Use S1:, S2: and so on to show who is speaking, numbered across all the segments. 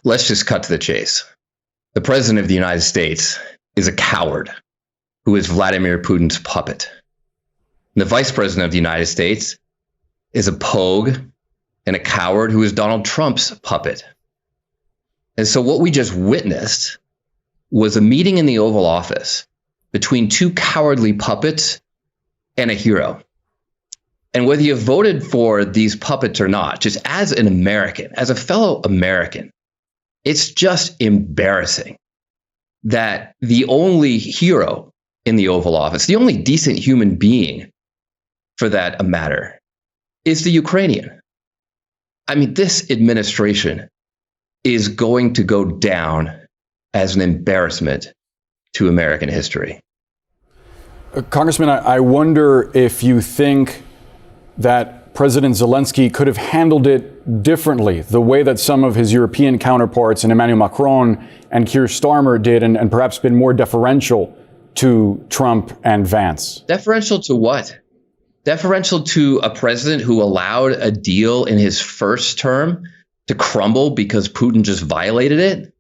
S1: Let's just cut to the chase. The president of the United States is a coward who is Vladimir Putin's puppet. And the vice president of the United States is a pogue and a coward who is Donald Trump's puppet. And so what we just witnessed was a meeting in the Oval Office between two cowardly puppets and a hero. And whether you voted for these puppets or not, just as an American, as a fellow American, it's just embarrassing that the only hero in the Oval Office, the only decent human being for that matter, is the Ukrainian. I mean, this administration is going to go down as an embarrassment to American history.
S2: Congressman, I wonder if you think that President Zelensky could have handled it differently, the way that some of his European counterparts and Emmanuel Macron and Keir Starmer did, and perhaps been more deferential to Trump and Vance.
S1: Deferential to what? Deferential to a president who allowed a deal in his first term to crumble because Putin just violated it?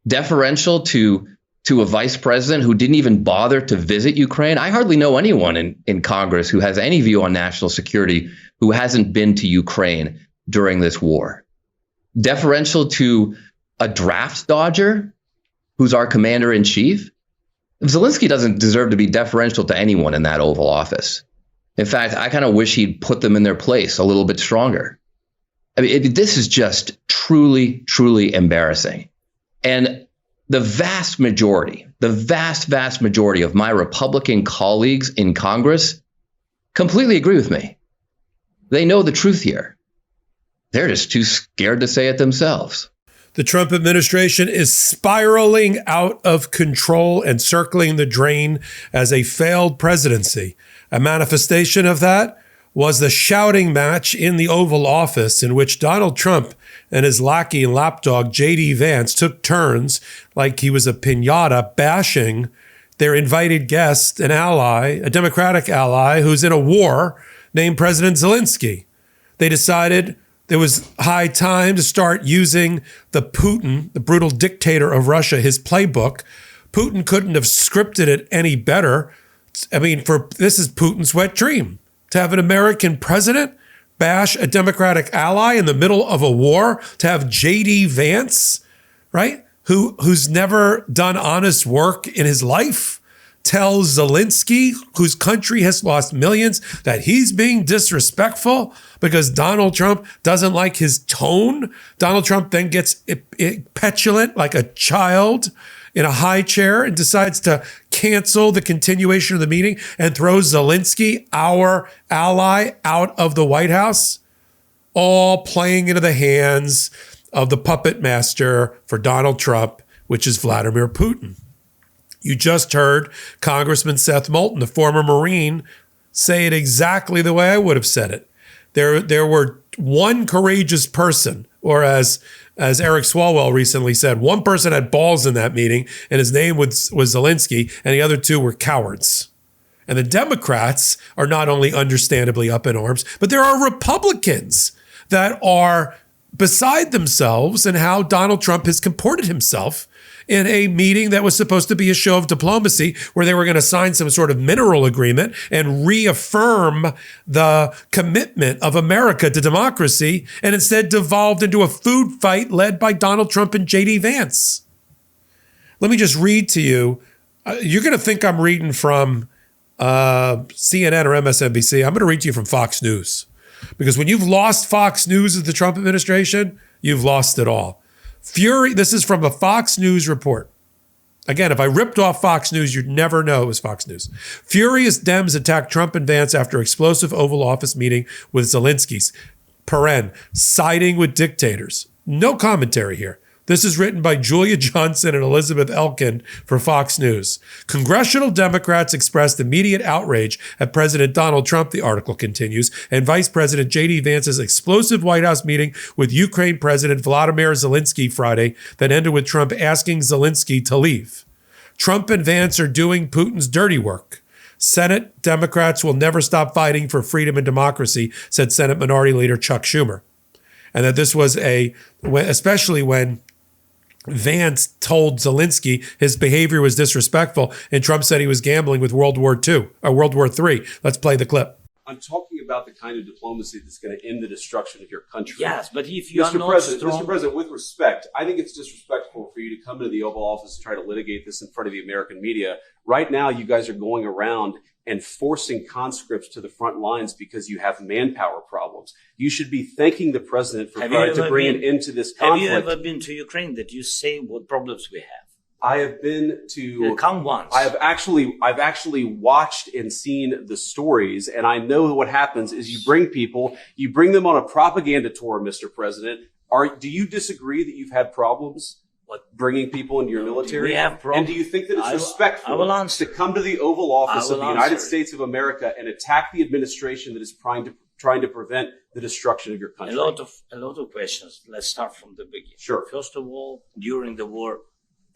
S1: Deferential to a vice president who didn't even bother to visit Ukraine? I hardly know anyone in Congress who has any view on national security who hasn't been to Ukraine during this war. Deferential to a draft dodger who's our commander in chief? Zelensky doesn't deserve to be deferential to anyone in that Oval Office. In fact, I kind of wish he'd put them in their place a little bit stronger. I mean, this is just truly, truly embarrassing. And the vast majority of my Republican colleagues in Congress completely agree with me. They know the truth here. They're just too scared to say it themselves.
S3: The Trump administration is spiraling out of control and circling the drain as a failed presidency. A manifestation of that was the shouting match in the Oval Office in which Donald Trump and his lackey and lapdog JD Vance took turns like he was a piñata bashing their invited guest, an ally, a Democratic ally who's in a war named President Zelensky. They decided there was high time to start using the Putin, the brutal dictator of Russia, his playbook. Putin couldn't have scripted it any better. I mean, this is Putin's wet dream, to have an American president bash a Democratic ally in the middle of a war, to have JD Vance, right, who's never done honest work in his life, tell Zelensky, whose country has lost millions, that he's being disrespectful because Donald Trump doesn't like his tone. Donald Trump then gets petulant like a child in a high chair and decides to cancel the continuation of the meeting and throws Zelensky, our ally, out of the White House, all playing into the hands of the puppet master for Donald Trump, which is Vladimir Putin. You just heard Congressman Seth Moulton, the former Marine, say it exactly the way I would have said it. There were one courageous person, or as Eric Swalwell recently said, one person had balls in that meeting, and his name was Zelensky, and the other two were cowards. And the Democrats are not only understandably up in arms, but there are Republicans that are beside themselves in how Donald Trump has comported himself in a meeting that was supposed to be a show of diplomacy, where they were going to sign some sort of mineral agreement and reaffirm the commitment of America to democracy, and instead devolved into a food fight led by Donald Trump and JD Vance. Let me just read to you. You're going to think I'm reading from CNN or MSNBC. I'm going to read to you from Fox News. Because when you've lost Fox News of the Trump administration, you've lost it all. Fury, this is from a Fox News report. Again, if I ripped off Fox News, you'd never know it was Fox News. Furious Dems attack Trump and Vance after explosive Oval Office meeting with Zelensky's. Siding with dictators. No commentary here. This is written by Julia Johnson and Elizabeth Elkin for Fox News. Congressional Democrats expressed immediate outrage at President Donald Trump, the article continues, and Vice President JD Vance's explosive White House meeting with Ukraine President Volodymyr Zelensky Friday that ended with Trump asking Zelensky to leave. Trump and Vance are doing Putin's dirty work. Senate Democrats will never stop fighting for freedom and democracy, said Senate Minority Leader Chuck Schumer. And that this was especially when Vance told Zelensky his behavior was disrespectful, and Trump said he was gambling with World War II or World War III. Let's play the clip.
S4: I'm talking about the kind of diplomacy that's going to end the destruction of your country.
S5: Yes, but if you are not
S4: Mr. President, with respect, I think it's disrespectful for you to come into the Oval Office and try to litigate this in front of the American media. Right now, you guys are going around and forcing conscripts to the front lines because you have manpower problems. You should be thanking the president for trying to bring an end to this conflict.
S5: Have you ever been to Ukraine that you say what problems we have?
S4: I have been to
S5: come once.
S4: I've actually watched and seen the stories, and I know what happens is you bring them on a propaganda tour, Mr. President. Do you disagree that you've had problems bringing people into your military?
S5: We have problems.
S4: And do you think that it's respectful to come to the Oval Office of the United States of America and attack the administration that is trying to prevent the destruction of your country?
S5: A lot of questions. Let's start from the beginning.
S4: Sure.
S5: First of all, during the war,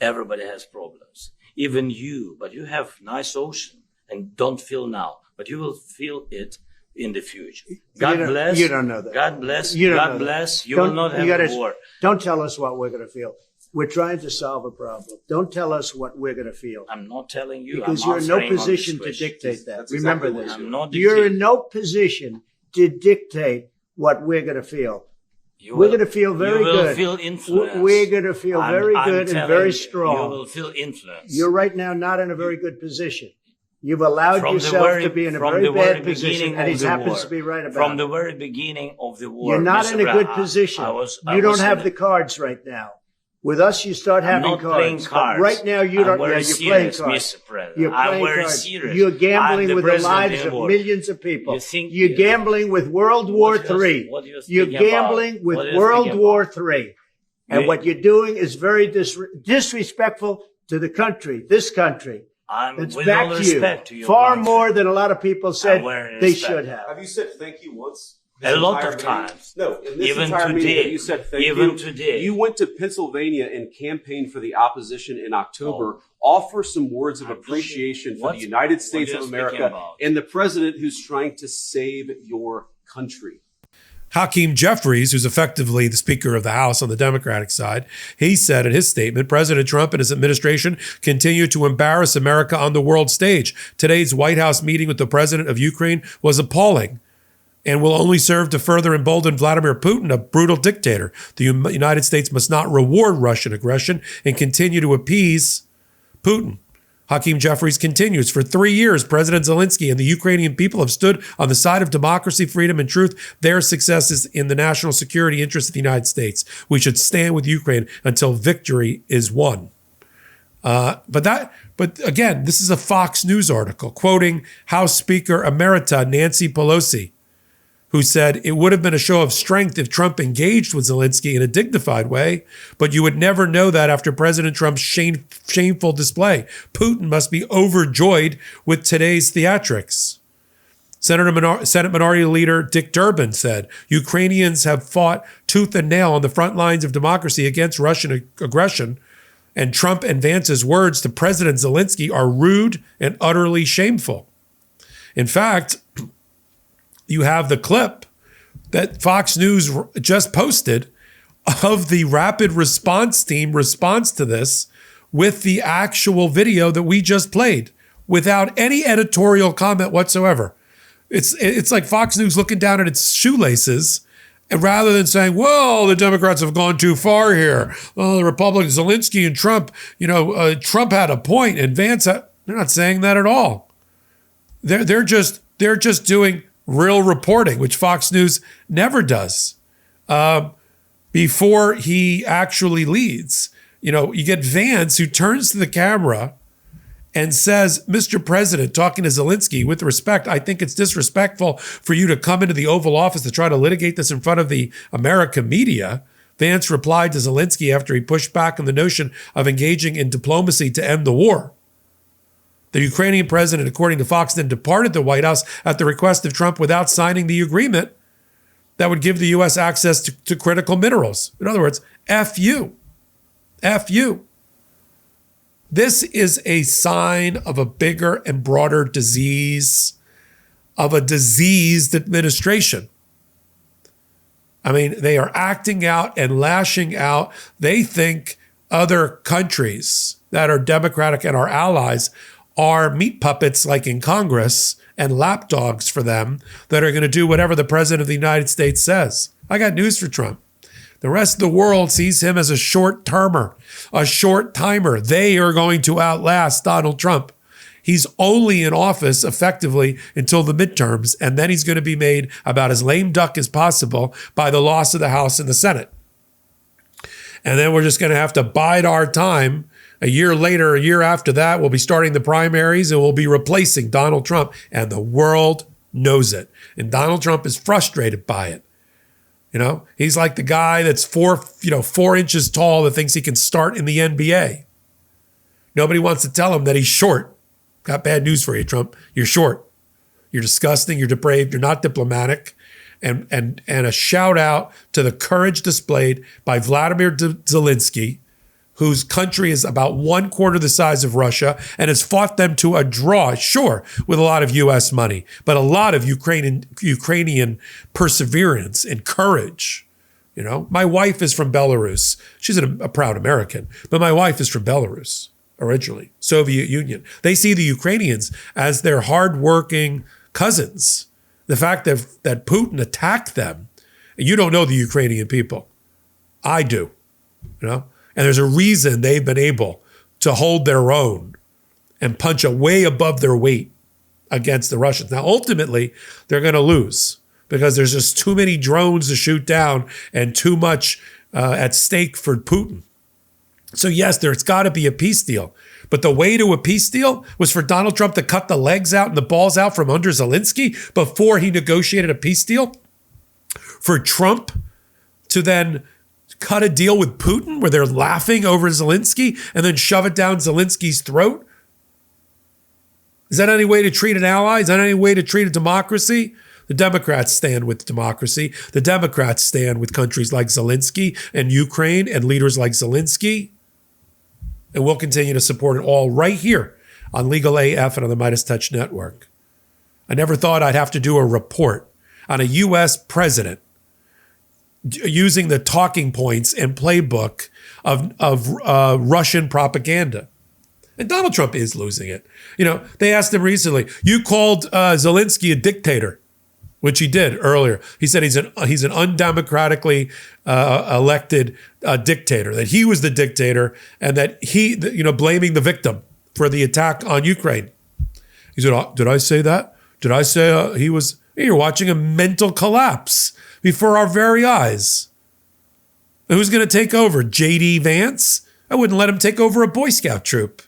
S5: everybody has problems. Even you, but you have nice ocean and don't feel now, but you will feel it in the future. God bless.
S6: You don't know that.
S5: God bless.
S6: You don't
S5: God
S6: know
S5: bless.
S6: That.
S5: You will not have a war.
S6: Don't tell us what we're going to feel. We're trying to solve a problem. Don't tell us what we're going to feel.
S5: I'm not telling you.
S6: Because you're in no position to dictate that. Remember
S4: exactly
S6: this.
S5: I'm not
S6: You're in no position to dictate what we're going to feel. We're going to feel very good.
S5: You will feel influence.
S6: We're going to feel very good and very strong.
S5: You will feel influence.
S6: You're right now not in a very good position. You've allowed yourself to be in a very bad position, and he happens to be right about it.
S5: From the very beginning of the war.
S6: You're not in a good position. You don't have the cards right now. With us, you start having cards.
S5: Playing cards.
S6: Right now, you don't. Yeah, you're playing cards.
S5: Mr. President.
S6: You're playing cards.
S5: Serious.
S6: You're gambling with the lives of millions of people. You're gambling with World War III. You're gambling with World War III. And what you're doing is very disrespectful to the country, this country. It's back to you. Far more than a lot of people said they should have.
S4: Have you said thank you once?
S5: A lot of times.
S4: No, in this
S5: even
S4: entire
S5: today,
S4: meeting, you said thank you.
S5: Even today.
S4: You went to Pennsylvania and campaigned for the opposition in October. Offer some words of appreciation for the United States of America and the president who's trying to save your country.
S3: Hakeem Jeffries, who's effectively the Speaker of the House on the Democratic side, he said in his statement, President Trump and his administration continue to embarrass America on the world stage. Today's White House meeting with the president of Ukraine was appalling and will only serve to further embolden Vladimir Putin, a brutal dictator. The United States must not reward Russian aggression and continue to appease Putin. Hakeem Jeffries continues, for 3 years, President Zelensky and the Ukrainian people have stood on the side of democracy, freedom, and truth. Their success is in the national security interests of the United States. We should stand with Ukraine until victory is won. But again, this is a Fox News article quoting House Speaker Emerita Nancy Pelosi, who said it would have been a show of strength if Trump engaged with Zelensky in a dignified way, but you would never know that after President Trump's shameful display. Putin must be overjoyed with today's theatrics. Senate Minority Leader Dick Durbin said, Ukrainians have fought tooth and nail on the front lines of democracy against Russian aggression, and Trump and Vance's words to President Zelensky are rude and utterly shameful. In fact, you have the clip that Fox News just posted of the rapid response team response to this with the actual video that we just played without any editorial comment whatsoever. It's like Fox News looking down at its shoelaces, and rather than saying, well, the Democrats have gone too far here. Oh, the Republicans, Zelensky and Trump, Trump had a point and Vance they're not saying that at all. They're just doing real reporting, which Fox News never does, before he actually leads. You get Vance, who turns to the camera and says, Mr. President, talking to Zelensky, with respect, I think it's disrespectful for you to come into the Oval Office to try to litigate this in front of the American media. Vance replied to Zelensky after he pushed back on the notion of engaging in diplomacy to end the war. The Ukrainian president, according to Fox, then departed the White House at the request of Trump without signing the agreement that would give the U.S. access to critical minerals. In other words, F you. F you. This is a sign of a bigger and broader disease, of a diseased administration. I mean, they are acting out and lashing out. They think other countries that are democratic and our allies are meat puppets like in Congress and lapdogs for them that are going to do whatever the president of the United States says. I got news for Trump. The rest of the world sees him as a short-termer, a short-timer. They are going to outlast Donald Trump. He's only in office effectively until the midterms, and then he's going to be made about as lame duck as possible by the loss of the House and the Senate. And then we're just going to have to bide our time. A year later, a year after that, we'll be starting the primaries and we'll be replacing Donald Trump. And the world knows it. And Donald Trump is frustrated by it. You know, he's like the guy that's 4 inches tall that thinks he can start in the NBA. Nobody wants to tell him that he's short. Got bad news for you, Trump. You're short. You're disgusting. You're depraved. You're not diplomatic. And a shout out to the courage displayed by Vladimir Zelensky, whose country is about 1/4 the size of Russia and has fought them to a draw, sure, with a lot of U.S. money, but a lot of Ukrainian perseverance and courage. You know, my wife is from Belarus. She's a proud American, but my wife is from Belarus originally, Soviet Union. They see the Ukrainians as their hardworking cousins. The fact that Putin attacked them, you don't know the Ukrainian people. I do, you know? And there's a reason they've been able to hold their own and punch way above their weight against the Russians. Now, ultimately, they're going to lose because there's just too many drones to shoot down and too much at stake for Putin. So yes, there's got to be a peace deal. But the way to a peace deal was for Donald Trump to cut the legs out and the balls out from under Zelensky before he negotiated a peace deal. For Trump to then cut a deal with Putin where they're laughing over Zelensky and then shove it down Zelensky's throat. Is that any way to treat an ally? Is that any way to treat a democracy? The Democrats stand with democracy. The Democrats stand with countries like Zelensky and Ukraine and leaders like Zelensky. And we'll continue to support it all right here on Legal AF and on the Midas Touch Network. I never thought I'd have to do a report on a U.S. president using the talking points and playbook of Russian propaganda. And Donald Trump is losing it. You know, they asked him recently, you called Zelensky a dictator, which he did earlier. He said he's an undemocratically elected dictator, that he was the dictator and that he, blaming the victim for the attack on Ukraine. He said, did I say that? Did I say he was, you're watching a mental collapse before our very eyes. And who's going to take over? JD Vance? I wouldn't let him take over a Boy Scout troop.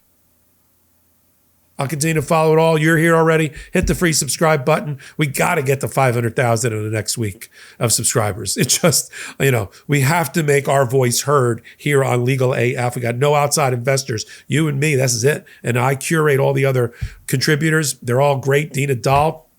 S3: I'll continue to follow it all. You're here already. Hit the free subscribe button. We got to get to 500,000 in the next week of subscribers. It's just, we have to make our voice heard here on Legal AF. We got no outside investors. You and me, this is it. And I curate all the other contributors. They're all great. Dina Dahl,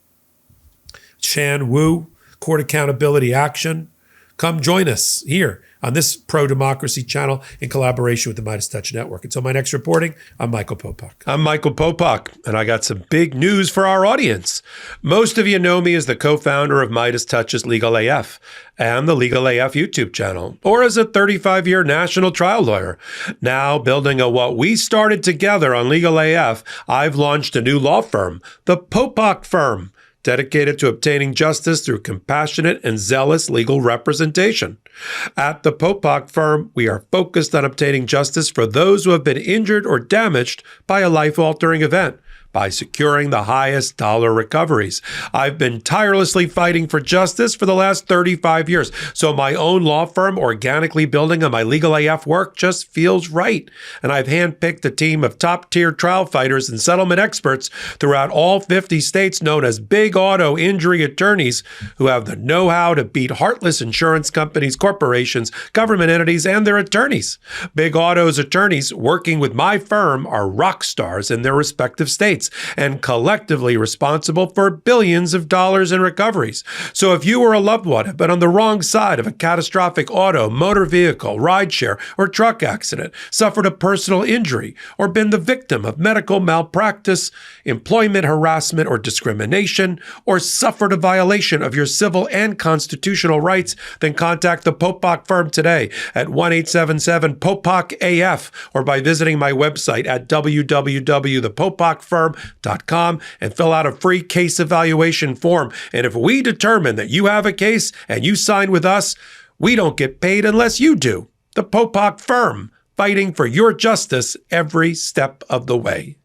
S3: Chan Wu, Court Accountability Action. Come join us here on this pro-democracy channel in collaboration with the Midas Touch Network. Until my next reporting, I'm Michael Popok.
S7: I'm Michael Popok, and I got some big news for our audience. Most of you know me as the co-founder of Midas Touch's Legal AF and the Legal AF YouTube channel, or as a 35-year national trial lawyer. Now, building on what we started together on Legal AF, I've launched a new law firm, the Popok Firm, dedicated to obtaining justice through compassionate and zealous legal representation. At the Popok Firm, we are focused on obtaining justice for those who have been injured or damaged by a life-altering event by securing the highest dollar recoveries. I've been tirelessly fighting for justice for the last 35 years, so my own law firm organically building on my Legal AF work just feels right. And I've handpicked a team of top-tier trial fighters and settlement experts throughout all 50 states known as big auto injury attorneys who have the know-how to beat heartless insurance companies, corporations, government entities, and their attorneys. Big Auto's attorneys working with my firm are rock stars in their respective states. States and collectively responsible for billions of dollars in recoveries. So if you or a loved one have been on the wrong side of a catastrophic auto, motor vehicle, rideshare, or truck accident, suffered a personal injury, or been the victim of medical malpractice, employment harassment or discrimination, or suffered a violation of your civil and constitutional rights, then contact the Popok firm today at 1-877-POPOK-AF or by visiting my website at www.thepopokfirm.com and fill out a free case evaluation form. And if we determine that you have a case and you sign with us, we don't get paid unless you do. The Popok firm, fighting for your justice every step of the way.